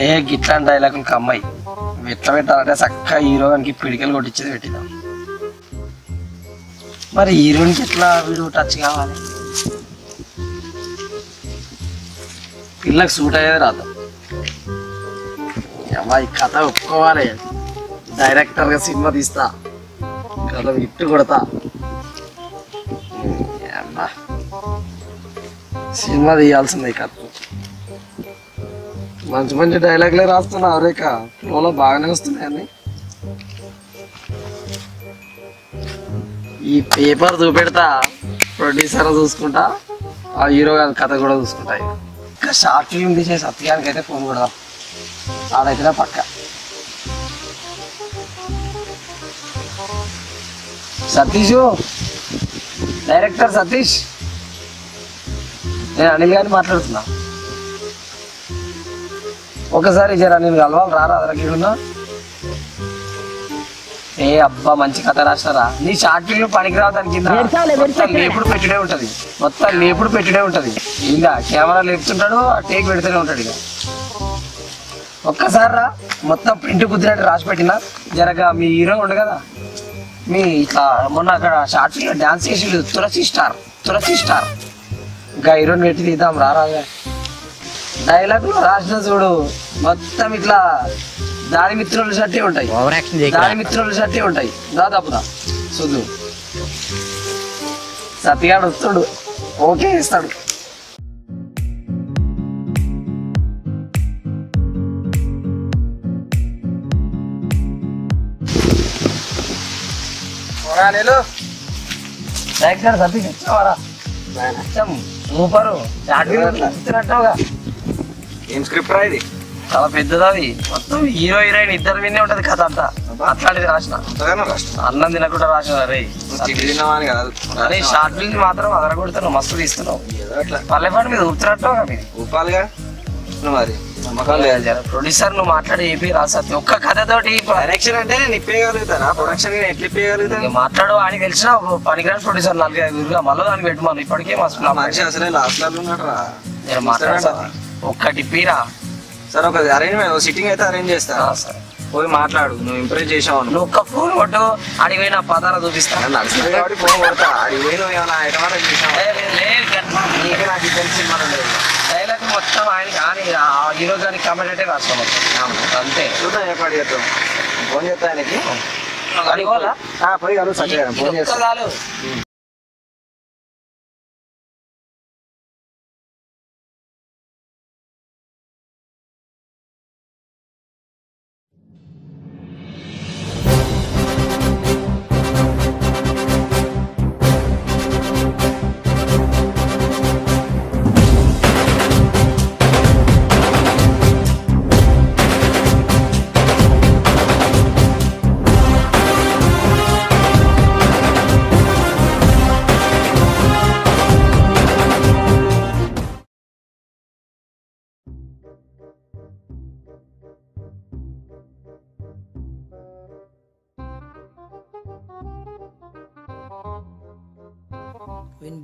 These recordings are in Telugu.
ఏ గిట్లాంటి డైలాగ్ అమ్మాయి ఎట్లా పెట్టాలంటే చక్కగా హీరోగానికి పిడికలు కొట్టించేది పెట్టిద్దాం. మరి హీరోయిన్కి ఎట్లా వీడు టచ్ కావాలి? పిల్లకి సూట్ అయ్యేది రాదు. అమ్మాయి కథ ఒప్పుకోవాలి. డైరెక్టర్గా సినిమా తీస్తా, కథ ఇట్టు కొడతా. సినిమా తీయాల్సిందే. కథ మంచి మంచి డైలాగ్లే రాస్తున్నావు రేఖ. ఫ్లోలో బాగానే వస్తున్నాయి అన్ని. ఈ పేపర్ చూపెడతా, ప్రొడ్యూసర్ చూసుకుంటా, ఆ హీరో గారి కథ కూడా చూసుకుంటా. ఇంకా షార్ట్ ఫిల్మ్ తీసే సత్యానికి అయితే ఫోన్ కూడా ఆడైతేనే పక్క. సతీష్, డైరెక్టర్ సతీష్, నేను అనిల్ గారిని మాట్లాడుతున్నా. ఒకసారి జరా నేను కలవాలి రారా అదరకిడున్నా. ఏ అబ్బా మంచి కథ రాస్తారా. నీ షార్ట్ ఫిల్మ్ పనికిరావు. దాని కింద లేపుడు పెట్టుడే ఉంటది, మొత్తం లేపుడు పెట్టుడే ఉంటది. ఇంకా కెమెరా లేపుతుంటాడు, ఆ టేక్ పెడుతూనే ఉంటాడు. ఇక ఒక్కసారి రా, మొత్తం ప్రింట్ కుదిరినట్టు రాసి పెట్టినా. జరగా మీ హీరో ఉండు కదా, మీ ఇట్లా మొన్న అక్కడ షార్ట్ ఫిల్మ్ డాన్స్ చేసి తులసి స్టార్ ఇంకా హీరోని పెట్టి తీద్దాం రారా. డైలాగులు రాసిన చూడు మొత్తం ఇట్లా దాని మిత్రుల షర్టే ఉంటాయి, దాని మిత్రుల షర్టే ఉంటాయి. దాదాపురా చూద్దు సత్యగాడు వస్తాడు, ఓకే ఇస్తాడు. డైరెక్టర్ సతీష్ వచ్చావారా? సూపరు. ఏం స్క్రిప్ట్ రా ఇది? చాలా పెద్దది. అది మొత్తం హీరో హీరోయిన్ ఇద్దరు వినే ఉంటది కథ అంతా. అట్లాంటిది రాసిన, అన్నం తినకుండా రాసిన. అరే షార్ట్ ఫిల్మ్ మాత్రం అదరగొడుతున్నావు, మస్తు తీస్తున్నావు. పల్లెపాటు మీద ఊపుతున్నట్టు మీది ఊపాలిగా మరి. ప్రొడ్యూసర్ నువ్వు మాట్లాడి చెప్పి రాసత్తి ఒక్క కథతోటి. డైరెక్షన్ అంటే నేను ఇప్పేయగలుగుతానా? ప్రొడక్షన్ ఎట్లా ఇప్పేయగలుగుతాను? మాట్లాడు అని తెలిసిన పనికిరాని ప్రొడ్యూసర్ 4-5 మళ్ళీ దాన్ని పెట్టుకోవాలి. ఇప్పటికే మనిషి అసలే లాస్ట్ లో ఉన్నాడు రా. మాట్లాడు ఒక్కటి పీరా. సరే ఒక అరేంజ్మెంట్ సిట్టింగ్ అయితే అరేంజ్ చేస్తా. సరే పోయి మాట్లాడు. నువ్వు ఇంప్రెస్ చేసావు. నువ్వు ఒక్క ఫోన్ కొట్టు, అడిగి నా పదాలు చూపిస్తాను. నడుస్తుంది కాబట్టి ఫోన్ కొడతా. అడిగి పోయి నువ్వు ఏమైనా ఐటమ్ చేసావు? నీకు నాకు తెలిసి మనం డైలాగ్ మొత్తం ఆయన కానీ హీరో కానీ కామెంటే రాస్తాం అంతే. చూద్దాం ఎప్పుడు చేస్తాం. ఫోన్ చేస్తా ఆయనకి. పోయి కాదు సత్య ఫోన్ చేస్తా.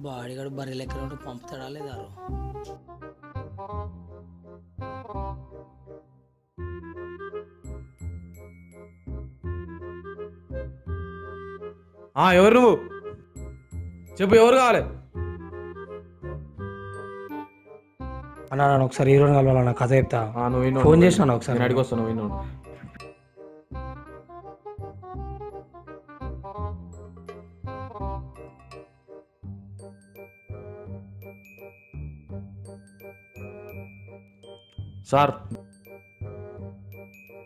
బాడీగాడు బర్రె లెక్కన ఉంటే పంపుతాడా లేదా? ఎవరు నువ్వు? చెప్పు, ఎవరు కావాలి? అన్నా నన్ను ఒకసారి హీరోని కలవాలన్నా, కథ చెప్తా. నువ్వు ఫోన్ చేసినా ఒకసారి అడిగి వస్తాను. విన్నాను. సార్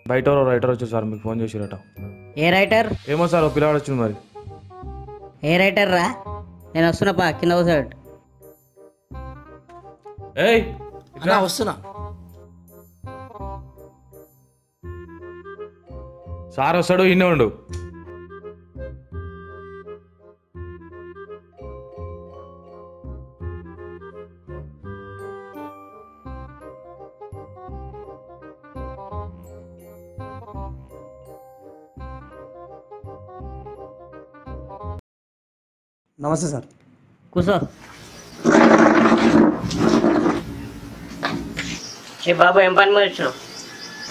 బయట రైటర్ వచ్చారు సార్, మీకు ఫోన్ చేసిరట. ఏ రైటర్? ఏమో సార్, పిల్లవాడు వచ్చింది మరి. ఏ రైటర్ రా? నేను వస్తున్నా, కింద కూర్చోడు. ఏయ్ వస్తున్నా సార్ వస్తాడు, ఇన్నే ఉండు. నమస్తే సార్. కూర్చో. ఏ బాబు ఏం పని మీద వచ్చినావు?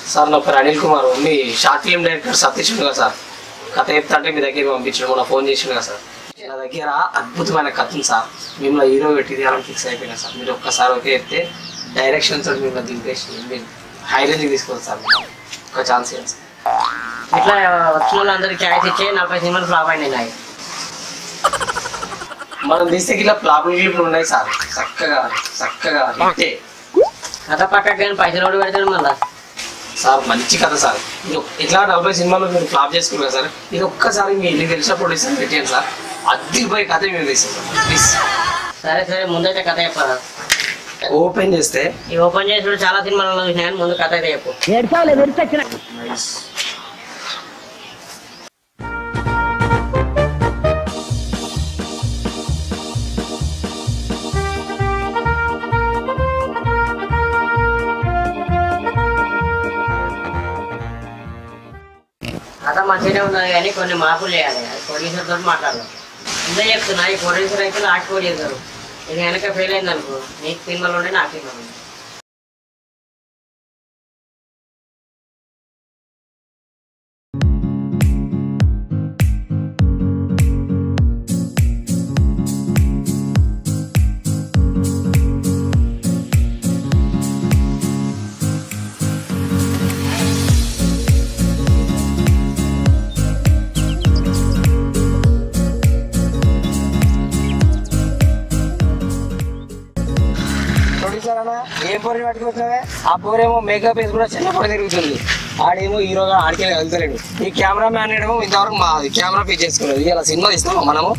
సార్ నా పేరు అనిల్ కుమార్, మీ షార్ట్ ఫిల్మ్ డైరెక్టర్ సతీష్ ఉంది కదా సార్, కథ చెప్తా అంటే మీ దగ్గర పంపించడం మొన్న ఫోన్ చేసిండు కదా సార్. నా దగ్గర అద్భుతమైన కథ ఉంది సార్, మిమ్మల్ని హీరో పెట్టి తీయాలని ఫిక్స్ అయిపోయినా సార్. మీరు ఒక్కసారి ఓకే చెప్తే డైరెక్షన్ తోటి మిమ్మల్ని దింపేసి మీరు హై రేంజ్కి తీసుకోవచ్చు సార్. ఒక ఛాన్స్ ఇవ్వండి సార్. ఇట్లా వచ్చిన వాళ్ళందరికీ ఛాయిస్ ఇచ్చే 40 సినిమాలు ఫ్లాప్ అయినాయి నాయి. మనం తీస్తే ఇట్లా ప్లాపులు గిప్పులు ఉన్నాయి సార్, చక్కగా చక్కగా హిట్టే. కథ పక్కకి కానీ పైసలు కూడా పెడతాడు మళ్ళా. సార్ మంచి కథ సార్, మీరు ఇట్లా 40 సినిమాలు మీరు ఫ్లాప్ చేసుకున్నారు సార్. ఇది ఒక్కసారి మీకు తెలిసిన ప్రొడ్యూసర్ పెట్టాను సార్, అద్దరిపోయే కథ మేము తీస్తాం సార్ ప్లీజ్. సరే సరే ముందైతే కథ చెప్పాలి. ఓపెన్ చేస్తే ఈ ఓపెన్ చేసి చాలా సినిమాలలో చూసినా కానీ ముందు కథ అయితే చెప్పు. కథ మంచిగానే ఉన్నది కానీ కొన్ని మార్పులు చేయాలి. అది ప్రొడ్యూసర్ తోటి మాట్లాడాలి. ముందే చెప్తున్నా, ఈ ప్రొడ్యూసర్ అయితే లాస్ట్ కూడా చేస్తారు. ఇది వెనక ఫెయిల్ అయింది అనుకో, నీకు సినిమాలు ఉండే నాకు సినిమాలు ఉండే. ప్రొడ్యూసర్ అన్న ఏ పోరిని పట్టుకొచ్చినావే? ఆ పోరేమో మేకప్ వేసి కూడా చిన్న పొడి తిరుగుతుంది, ఆడేమో హీరోగా ఆడికే వెళ్తలేడు. ఈ కెమెరా మ్యాన్ ఏమో ఇంతవరకు మా కెమెరా ఫిట్ చేసుకోలేదు. ఇలా సినిమా ఇస్తామా మనము?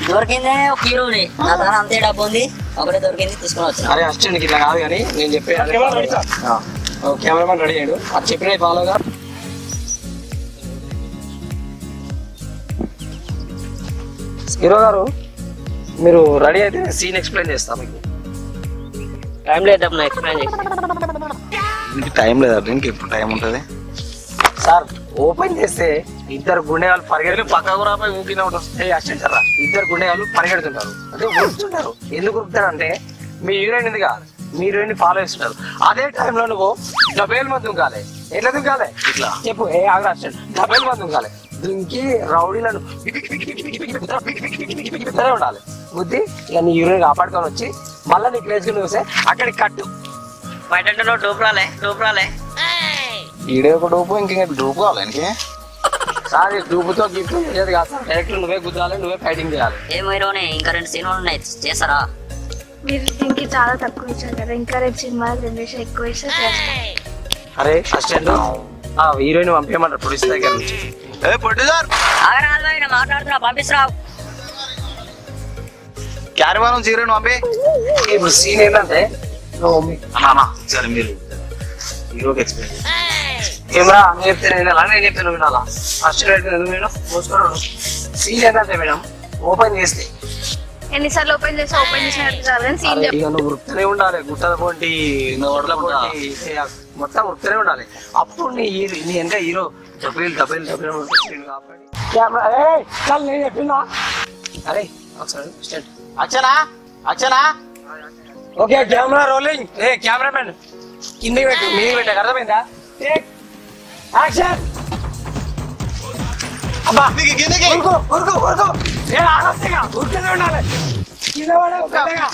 దొరికిందే ఒక హీరోని, నా తన అంతే డబ్బు ఉంది, ఒకటే దొరికింది తీసుకుని వచ్చిన. అరే అసిస్టెంట్ ఇట్లా కాదు కానీ నేను చెప్పే కెమెరామెన్ రెడీ అయ్యాడు, అది చెప్పిన ఫాలోగా. హీరో గారు మీరు రెడీ అయితే సీన్ ఎక్స్ప్లెయిన్ చేస్తా మీకు. టైం లేదు అప్పుడు ఎక్స్ప్లెయిన్ చేసి. టైం లేదా? దీనికి ఎప్పుడు టైం ఉంటుంది సార్ ఓపెన్ చేస్తే ఇద్దరు గుండెగాళ్ళు పరిగెడుతూ పక్కకు రాపోయి ఊపిన అసిస్టెంట్ రా, ఇద్దరు గుండెగాళ్ళు పరిగెడుతుంటారు, అంటే ఉరుకుతుంటారు. ఎందుకు ఉరుకుతారంటే మీ హీరోయిన్ ఎందుకు కాదు, మీ హీరోయిన్ ఫాలో చేస్తుంటారు. అదే టైంలో నువ్వు డబేల్ మంది దుంకాలి. ఎట్లా దుంకాలి? ఇట్లా చెప్పు. ఏ ఆగ్రా అసిస్టెంట్, డబేల్ మంది దుంకాలి. దుంకి రౌడీలను ఉండాలి బుద్ధి. ఇక నీ హీరోయిన్ కాపాడుకొని వచ్చి మళ్ళీ నీ ప్లేస్ కి చూస్తే అక్కడికి కట్టు. బయట డోపు రాలే, డోపు రాలే. ఈడే ఒక డూపు, ఇంక డూపు కావాలి. సార్ డూపుతో గిఫ్ట్ చేసేది కాదు సార్, డైరెక్ట్ నువ్వే గుద్దాలి, నువ్వే ఫైటింగ్ చేయాలి. ఏం హీరోనే, ఇంకా 2 సినిమాలు ఉన్నాయి, చేస్తారా? మీరు దీనికి చాలా తక్కువ ఇచ్చారు కదా, ఇంకా 2 సినిమాలు 2 నిమిషాలు ఎక్కువ ఇస్తే చేస్తాం. అరే అసిస్టెంట్ హీరోయిన్ పంపించమంటారు ప్రొడ్యూసర్ దగ్గర నుంచి. మాట్లాడుతున్నా, పంపిస్తున్నావు. క్యారవాన్ హీరోయిన్ పంపి. ఇప్పుడు సీన్ ఏంటంటే సరే మీరు హీరోకి ఎక్స్ప్లెయిన్. కెమెరా అని చెప్తే నేను ఎలా, నేను చెప్తే నువ్వు వినాలా? అసిస్టెంట్ నేను మోసుకోవడం. సీన్ ఏంటంటే మేడం ఓపెన్ చేస్తే ఎన్నిసార్లు ఓపెన్ చేసినట్టు చాలు కానీ సీన్ ఇక నువ్వు వృత్తనే ఉండాలి, గుట్టల పోటీ మొత్తం వృత్తనే ఉండాలి. అప్పుడు నీ ఎంత హీరో డబ్బులు డబ్బులు డబ్బులు కాబట్టి కెమెరా నేను చెప్పినా. అరే ఒకసారి స్టార్ట్. అచ్చనా అచ్చనా ఓకే కెమెరా రోలింగ్. ఏ కెమెరా మ్యాన్ కిందకి పెట్టు, మీదకి పెట్టాక అర్థమైందా? యాక్షన్. అబ్బా ఊరుకో ఊరుకో ఊరుకో. ఏ ఆగొస్తేగా ఉరుకుతూనే ఉండాలి, కింద పడే పెద్దగా.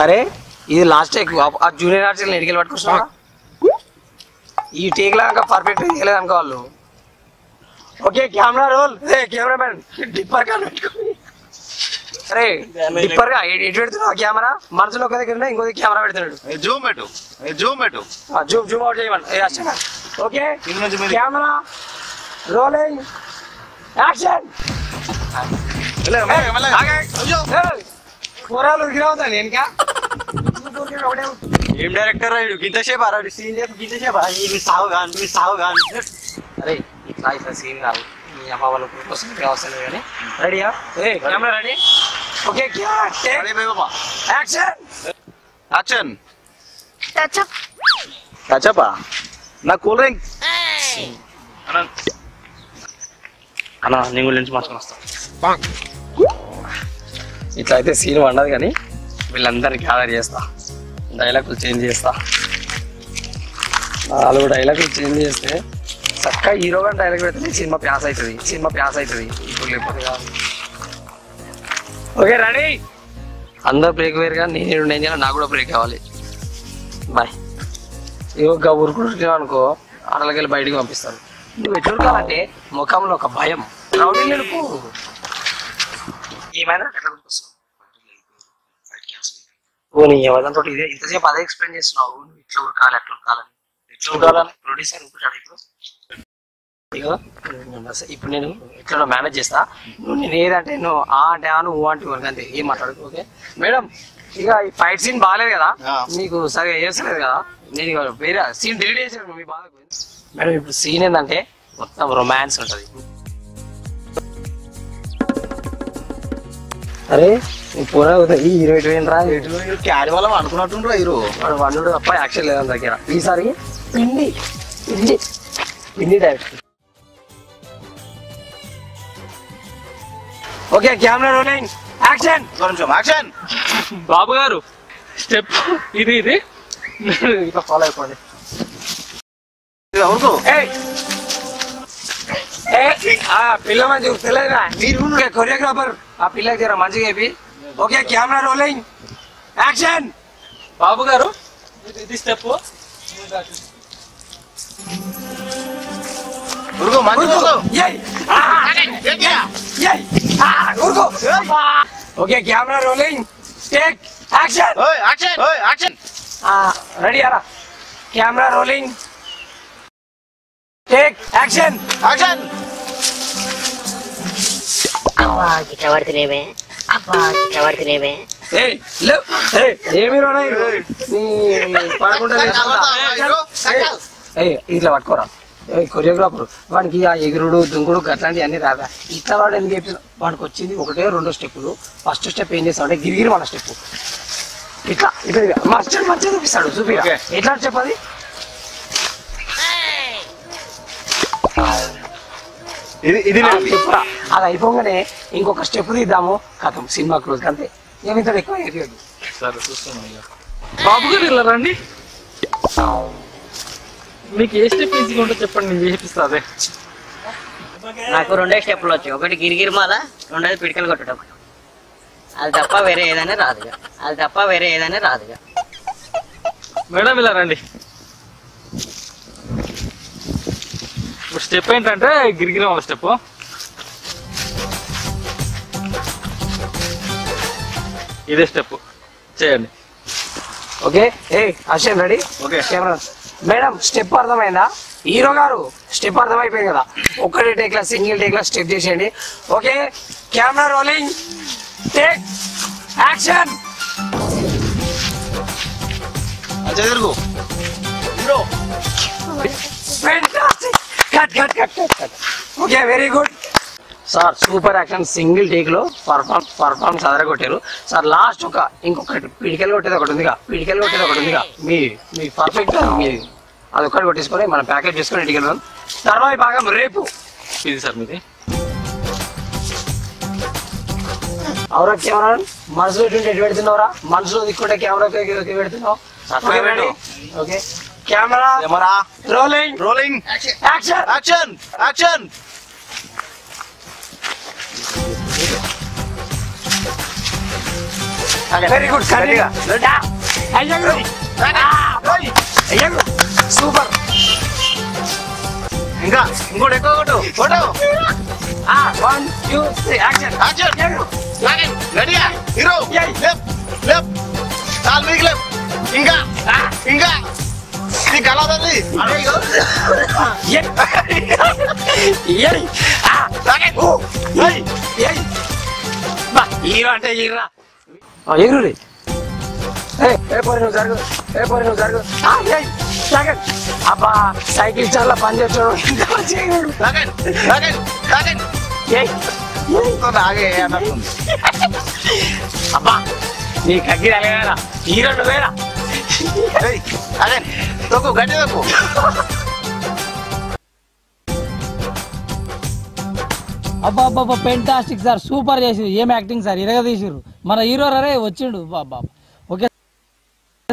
అరే ఇది లాస్ట్ టేక్, ఆ జూనియర్ ఆర్టిస్ట్ ఎడికెళ్ళి పట్టుకొస్తున్నా. ఈ టేక్ లాగా పర్ఫెక్ట్ చేయలేదు అనుకో వాళ్ళు. Okay camera roll. Camera man dipper గా పెట్టుకోండి. అరే డిప్పర్ గా ఎటు పెడుతున్నావు కెమెరా? మనసులో ఒక దగ్గర ఇంకో కెమెరా పెడుతున్నాడు. జూమ్ పెట్టు, జూమ్ పెట్టు, జూమ్ జూమ్ అవుట్ చేయమని. Okay camera rolling action. కూరలు ఉరికిరావుతా నేనుకా. ఏం డైరెక్టర్ రాయుడు గింతసేపు అరాడు సీన్ చెప్పు, గింతసేపు సాగుగాను. అరే ఇట్లా ఇట్లా సీన్ కాదు, మీ అమ్మ వాళ్ళ కోసం అవసరం లేదు కానీ. రెడీయా? Camera ready? Okay action. Action. Touch up. టచ్అపా? నా కూల్ డ్రింక్. అన్న నీ గురించి మార్చుకొని వస్తా. ఇట్లా అయితే సీన్ వండదు కానీ వీళ్ళందరినీ గ్యాదర్ చేస్తా, డైలాగులు చేంజ్ చేస్తా. 4 డైలాగులు చేంజ్ చేస్తే చక్కగా హీరోగా డైలాగ్ పెడితే సినిమా ప్యాస్ అవుతుంది. ఇప్పుడు లేకపోతే కాదు. ఓకే రెడీ, అందరు బ్రేక్ వేరుగా నేను ఏం చేయాలి, నాకు కూడా బ్రేక్ కావాలి. బాయ్. ఇక ఊరుకుంటున్నావు అనుకో, అడలకెళ్ళి బయటికి పంపిస్తాను. నువ్వు ఎట్లా ఉరకాలంటే ముఖంలో ఒక భయం, రౌడీ నడుపు. ఏమైనా ఎట్లా ఉరికొస్తావు? నీ ఎవరితో ఇదే ఇంతసేపు అదే ఎక్స్ప్లెయిన్ చేస్తున్నావు. నువ్వు ఇట్లా ఉరకాలి, అట్లా ఉరకాలని ప్రొడ్యూసర్ అనుకుంటాడు. ఇగో ఇప్పుడు నేను ఎట్లా మేనేజ్ చేస్తా. నేను ఏదంటే నువ్వు అంటే నువ్వు అంటే అంతే, ఏం మాట్లాడు. ఓకే మేడం, ఇక ఈ ఫైట్ సీన్ బాగాలేదు కదా, మీకు సరిగా చేస్తలేదు కదా, నేను ఇక వేరే సీన్ డిలీట్ చేసాను మీ బాధ. మేడం ఇప్పుడు సీన్ ఏంటంటే మొత్తం రొమాన్స్ ఉంటుంది. అరే పూరా ఈ హీరో ఎటు రా, క్యారీ వాళ్ళం అనుకున్నట్టుండ్రా హీరో. వాడు వన్నుడు తప్ప యాక్షన్ లేదని దగ్గర. ఈసారి పిండి పిండి పిండి direct. Okay camera rolling, action. Action. Babu గారు స్టెప్ ఇది ఇట్లా ఫాలో అయిపోండి. పిల్ల మంచి తెలియదురా మీరు కొరియోగ్రాఫర్, ఆ పిల్లకి జర మంచిగా చెప్పి. Okay camera rolling, action. Babu గారు ఇది step. Okay camera rolling, take action. Ready అరా, కెమెరా రోలింగ్, టేక్ యాక్షన్. అబ్బా ఇట్లా పడుతున్నామే, ఏమి ఇట్లా పట్టుకోరా. కొరియోగ్రాఫర్ వాడికి ఆ ఎగురుడు దుంకుడు అట్లాంటివి అన్ని రాదా. ఇట్లా వాడు ఎందుకు చెప్పిన, వాడికి వచ్చింది 1-2 స్టెప్పులు. ఫస్ట్ స్టెప్ ఏం చేస్తామంటే గిరిగిరి మన స్టెప్ ఇట్లా ఇట్లా మాస్టర్ మంచిగా చూపిస్తాడు. చూపిరా ఎట్లా చెప్పది. అది అయిపోగానే ఇంకొక స్టెప్ తీద్దాము, కథం సినిమా క్లోజ్. అంతే, ఏమి ఎక్కువ ఏరియదు. సరే చూస్తున్నాను. బాబు గారు ఇలా రండి, మీకు ఏ స్టెప్ ఈజీగా ఉంటుందో చెప్పండి, నేను చేపిస్తా. అదే నాకు 2 స్టెప్పులు వచ్చాయి. ఒకటి గిరిగిరి మాల, 2ది పిడికలు కొట్టడం. అది తప్ప వేరే ఏదైనా రాదుగా. మేడం ఇలా రండి. ఇప్పుడు స్టెప్ ఏంటంటే గిరిగిరి మాల స్టెప్. ఇదే స్టెప్ చేయండి. Okay Ashwin ready. Okay camera madam, step అర్థమైందా? హీరో గారు స్టెప్ అర్థమైపోయింది కదా, ఒక్కటే టేక్లా సింగిల్ టేక్లా స్టెప్ చేసేయండి. Okay camera rolling, take action. Okay very good sir, super action. Single take లో పర్ఫార్మెన్స్ అదరగొట్టారు సార్. లాస్ట్ ఇంకొకటి పిడికెలు కొట్టేది ఒకటి ఉందిగా, మీ పర్ఫెక్ట్ మీ అదొక్కటి కొట్టేసుకొని మనం ప్యాకేజ్ చేసుకొని ఇంటికి వెళ్దాం. తర్వాత భాగం రేపు. ఇది సార్ మీది. అవురా కెమెరా మనసులో ఎటు పెడుతున్నావురా, మనసులో దిక్కుంటే కెమెరా పెడుతున్నావు. Okay camera rolling, action. Very good super. ఇంకా ఇంకోటి ఎక్కువ ఫోటో. 1 2 3 యాక్షన్. రెడీయా హీరో? లెఫ్ట్ కాల్ మీదకి లెఫ్ట్. ఇంకా నీ కళ తల్లి. హీరో అంటే హీరా ఎగురు. అబ్బా సైకిల్ చాలా పని చేస్తాడు. అబ్బా నీ కగ్గి అలగారా, హీరో నువ్వేరా. అదే తొక్కు గట్టి తొక్కు. అబ్బా అబ్బా ఫెంటాస్టిక్ సార్, సూపర్ చేసిరు. ఏం యాక్టింగ్ సార్, ఇరగ తీసిరు. మన హీరో రే వచ్చిండు. బాబా ఓకే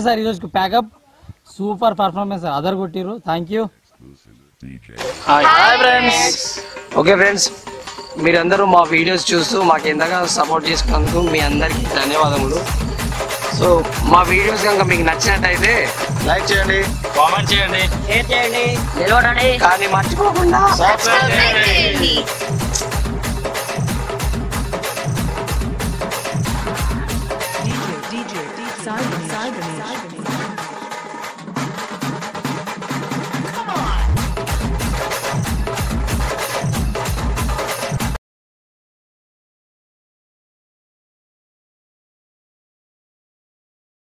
సార్, ఈరోజుకి ప్యాకప్. సూపర్ పర్ఫార్మెన్స్ సార్, అదర్ కొట్టిరు. Thank you. ఓకే ఫ్రెండ్స్, మీరందరూ మా వీడియోస్ చూస్తూ మాకు ఎంతగానో సపోర్ట్ చేసుకున్నందుకు మీ అందరికీ ధన్యవాదములు. సో మా వీడియోస్ కనుక మీకు నచ్చినట్టయితే లైక్ చేయండి, కామెంట్ చేయండి, షేర్ చేయండి, నిలబడండి. కానీ మర్చిపోకుండా సబ్స్క్రైబ్ చేయండి. DJ Simon.